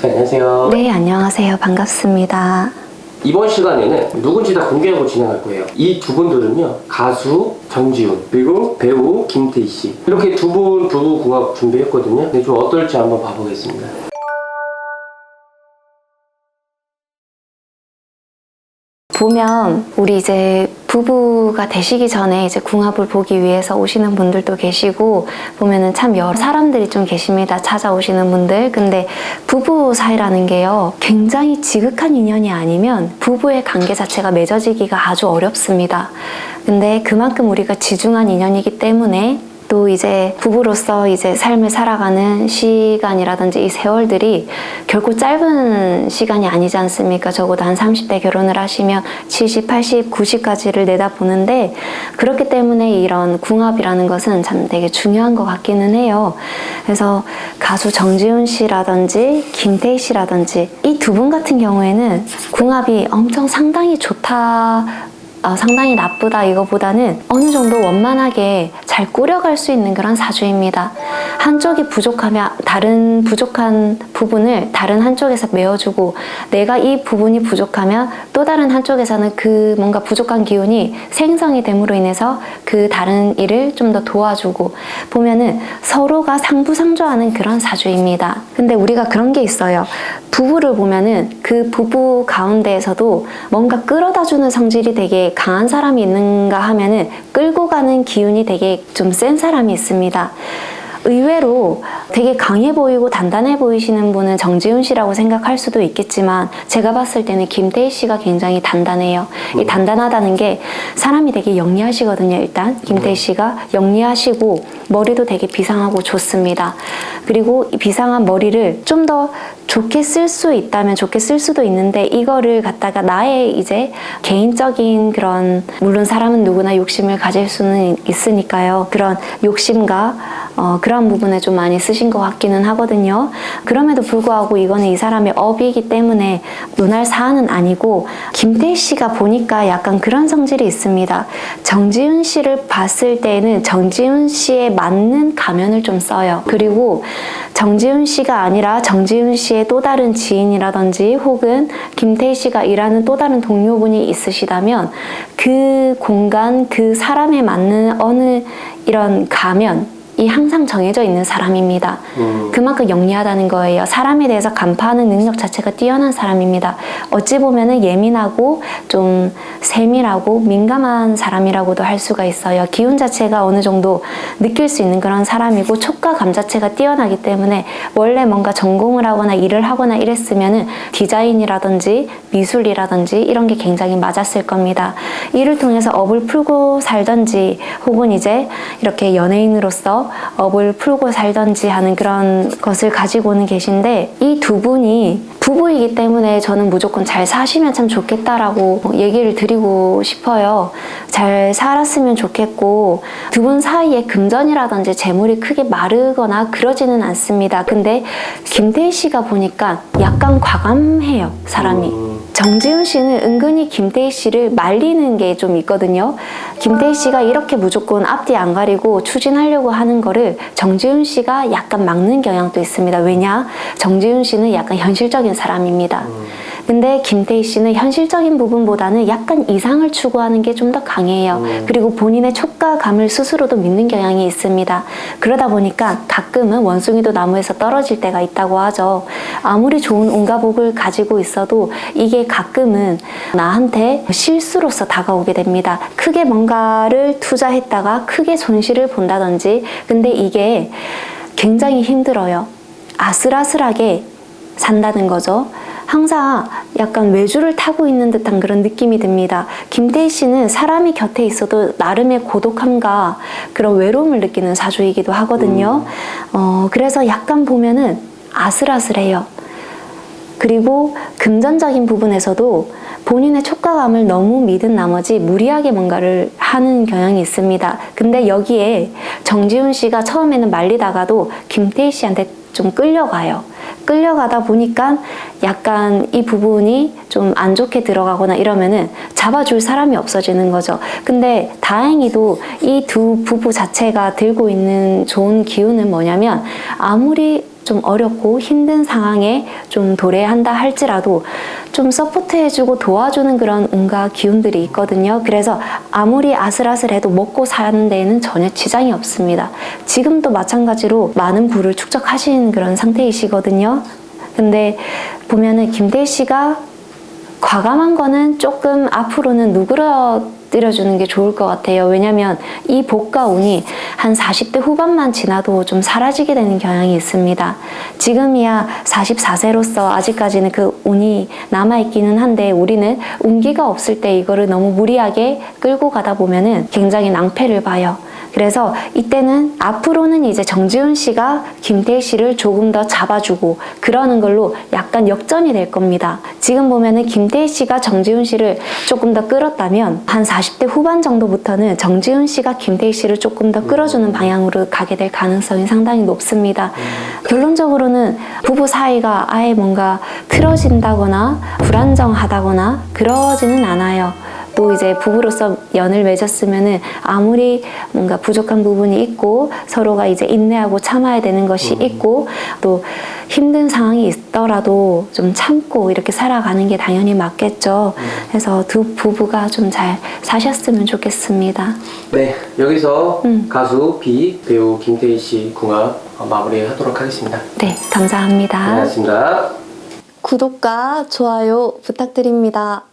네, 안녕하세요. 네, 안녕하세요. 반갑습니다. 이번 시간에는 누군지 다 공개하고 진행할 거예요. 이 두 분들은요, 가수 정지훈 그리고 배우 김태희 씨, 이렇게 두 분 부부궁합 준비했거든요. 근데 좀 어떨지 한번 봐보겠습니다. 보면 우리 이제 부부가 되시기 전에 이제 궁합을 보기 위해서 오시는 분들도 계시고, 보면은 참 여러 사람들이 좀 계십니다. 찾아오시는 분들. 근데 부부 사이라는 게요, 굉장히 지극한 인연이 아니면 부부의 관계 자체가 맺어지기가 아주 어렵습니다. 근데 그만큼 우리가 지중한 인연이기 때문에 또 이제 부부로서 이제 삶을 살아가는 시간이라든지 이 세월들이 결코 짧은 시간이 아니지 않습니까? 적어도 한 30대 결혼을 하시면 70, 80, 90까지를 내다보는데, 그렇기 때문에 이런 궁합이라는 것은 참 되게 중요한 것 같기는 해요. 그래서 가수 정지훈 씨라든지 김태희 씨라든지 이 두 분 같은 경우에는 궁합이 엄청 상당히 좋다, 상당히 나쁘다 이거보다는 어느 정도 원만하게 잘 꾸려갈 수 있는 그런 사주입니다. 한쪽이 부족하면 다른 부족한 부분을 다른 한쪽에서 메워주고, 내가 이 부분이 부족하면 또 다른 한쪽에서는 그 뭔가 부족한 기운이 생성이 됨으로 인해서 그 다른 일을 좀 더 도와주고, 보면은 서로가 상부상조하는 그런 사주입니다. 근데 우리가 그런 게 있어요. 부부를 보면은 그 부부 가운데에서도 뭔가 끌어다주는 성질이 되게 강한 사람이 있는가 하면은 끌고 가는 기운이 되게 좀 센 사람이 있습니다. 의외로 되게 강해 보이고 단단해 보이시는 분은 정지훈 씨라고 생각할 수도 있겠지만, 제가 봤을 때는 김태희 씨가 굉장히 단단해요. 이 단단하다는 게 사람이 되게 영리하시거든요. 일단 김태희 씨가 영리하시고 머리도 되게 비상하고 좋습니다. 그리고 이 비상한 머리를 좀 더 좋게 쓸 수 있다면 좋게 쓸 수도 있는데, 이거를 갖다가 나의 이제 개인적인 그런, 물론 사람은 누구나 욕심을 가질 수는 있으니까요. 그런 욕심과 그런 부분에 좀 많이 쓰신 것 같기는 하거든요. 그럼에도 불구하고 이거는 이 사람의 업이기 때문에 논할 사안은 아니고, 김태희 씨가 보니까 약간 그런 성질이 있습니다. 정지훈 씨를 봤을 때는 정지훈 씨에 맞는 가면을 좀 써요. 그리고 정지훈 씨가 아니라 정지훈 씨의 또 다른 지인이라든지 혹은 김태희 씨가 일하는 또 다른 동료분이 있으시다면, 그 공간, 그 사람에 맞는 어느 이런 가면이 항상 정해져 있는 사람입니다. 그만큼 영리하다는 거예요. 사람에 대해서 간파하는 능력 자체가 뛰어난 사람입니다. 어찌 보면은 예민하고 좀 세밀하고 민감한 사람이라고도 할 수가 있어요. 기운 자체가 어느 정도 느낄 수 있는 그런 사람이고, 촉과감 자체가 뛰어나기 때문에 원래 뭔가 전공을 하거나 일을 하거나 이랬으면은 디자인이라든지 미술이라든지 이런 게 굉장히 맞았을 겁니다. 이를 통해서 업을 풀고 살던지 혹은 이제 이렇게 연예인으로서 업을 풀고 살던지 하는 그런 것을 가지고는 계신데, 이 두 분이 부부이기 때문에 저는 무조건 잘 사시면 참 좋겠다라고 얘기를 드리고 싶어요. 잘 살았으면 좋겠고, 두 분 사이에 금전이라든지 재물이 크게 마르거나 그러지는 않습니다. 근데 김태희 씨가 보니까 약간 과감해요, 사람이. 정지훈 씨는 은근히 김태희 씨를 말리는 게 좀 있거든요. 김태희 씨가 이렇게 무조건 앞뒤 안 가리고 추진하려고 하는 거를 정지훈 씨가 약간 막는 경향도 있습니다. 왜냐? 정지훈 씨는 약간 현실적인 사람입니다. 근데 김태희 씨는 현실적인 부분보다는 약간 이상을 추구하는 게 좀 더 강해요. 그리고 본인의 촉과감을 스스로도 믿는 경향이 있습니다. 그러다 보니까 가끔은 원숭이도 나무에서 떨어질 때가 있다고 하죠. 아무리 좋은 운가복을 가지고 있어도 이게 가끔은 나한테 실수로서 다가오게 됩니다. 크게 뭔가를 투자했다가 크게 손실을 본다든지. 근데 이게 굉장히 힘들어요. 아슬아슬하게 산다는 거죠. 항상 약간 외주를 타고 있는 듯한 그런 느낌이 듭니다. 김태희 씨는 사람이 곁에 있어도 나름의 고독함과 그런 외로움을 느끼는 사주이기도 하거든요. 그래서 약간 보면은 아슬아슬해요. 그리고 금전적인 부분에서도 본인의 촉과감을 너무 믿은 나머지 무리하게 뭔가를 하는 경향이 있습니다. 근데 여기에 정지훈 씨가 처음에는 말리다가도 김태희 씨한테 좀 끌려가요. 끌려가다 보니까 약간 이 부분이 좀 안 좋게 들어가거나 이러면은 잡아줄 사람이 없어지는 거죠. 근데 다행히도 이 두 부부 자체가 들고 있는 좋은 기운은 뭐냐면, 아무리 좀 어렵고 힘든 상황에 좀 도래한다 할지라도 좀 서포트해주고 도와주는 그런 온갖 기운들이 있거든요. 그래서 아무리 아슬아슬해도 먹고 사는 데에는 전혀 지장이 없습니다. 지금도 마찬가지로 많은 부를 축적하신 그런 상태이시거든요. 근데 보면은 김태희 씨가 과감한 거는 조금 앞으로는 누그러뜨려주는 게 좋을 것 같아요. 왜냐면 이 복과 운이 한 40대 후반만 지나도 좀 사라지게 되는 경향이 있습니다. 지금이야 44세로서 아직까지는 그 운이 남아있기는 한데 우리는 운기가 없을 때 이거를 너무 무리하게 끌고 가다 보면은 굉장히 낭패를 봐요. 그래서 이때는 앞으로는 이제 정지훈 씨가 김태희 씨를 조금 더 잡아주고 그러는 걸로 약간 역전이 될 겁니다. 지금 보면은 김태희 씨가 정지훈 씨를 조금 더 끌었다면 한 40대 후반 정도부터는 정지훈 씨가 김태희 씨를 조금 더 끌어주는 방향으로 가게 될 가능성이 상당히 높습니다. 결론적으로는 부부 사이가 아예 뭔가 틀어진다거나 불안정하다거나 그러지는 않아요. 또 이제 부부로서 연을 맺었으면은 아무리 뭔가 부족한 부분이 있고 서로가 이제 인내하고 참아야 되는 것이 있고 또 힘든 상황이 있더라도 좀 참고 이렇게 살아가는 게 당연히 맞겠죠. 그래서 두 부부가 좀 잘 사셨으면 좋겠습니다. 네, 여기서 가수 B, 배우 김태희 씨 궁합 마무리하도록 하겠습니다. 네, 감사합니다. 고맙습니다. 구독과 좋아요 부탁드립니다.